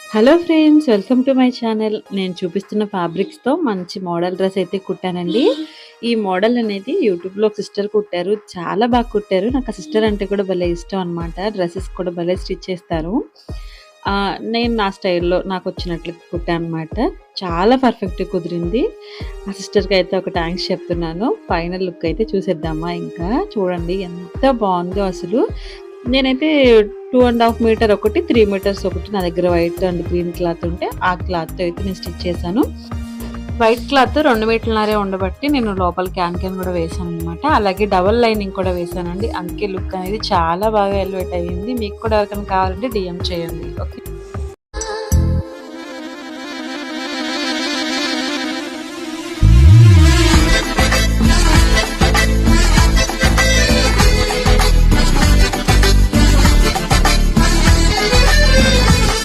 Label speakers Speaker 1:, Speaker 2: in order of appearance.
Speaker 1: Hello friends, welcome to my channel. నేను చూపిస్తున్న ఫ్యాబ్రిక్స్‌తో మంచి మోడల్ డ్రెస్ అయితే కుట్టానండి. ఈ మోడల్ అనేది యూట్యూబ్‌లో ఒక సిస్టర్ కుట్టారు. చాలా బాగా కుట్టారు. నాకు ఆ సిస్టర్ అంటే కూడా భలే ఇష్టం అనమాట. డ్రెసెస్ కూడా భలే స్టిచ్ చేస్తారు. నేను నా స్టైల్‌లో నాకొచ్చినట్లు కుట్టాననమాట. చాలా పర్ఫెక్ట్‌గా కుదిరింది. ఆ సిస్టర్‌కి అయితే ఒక థాంక్స్ చెప్తున్నాను. ఫైనల్ లుక్ అయితే చూసేద్దామా ఇంకా. చూడండి ఎంత బావుందో అసలు. నేనైతే 2½ మీటర్ ఒకటి, 3 మీటర్స్ ఒకటి నా దగ్గర వైట్ అండ్ గ్రీన్ క్లాత్ ఉంటే ఆ క్లాత్‌తో అయితే నేను స్టిచ్ చేశాను. వైట్ క్లాత్ 2 మీటర్లన్నరే ఉండబట్టి నేను లోపల క్యాన్ కూడా వేశాననమాట. అలాగే డబుల్ లైనింగ్ కూడా వేశానండి. అందుకే లుక్ అనేది చాలా బాగా ఎలివేట్ అయ్యింది. మీకు కూడా ఎవరికైనా కావాలంటే డీఎం చేయండి. ఓకే.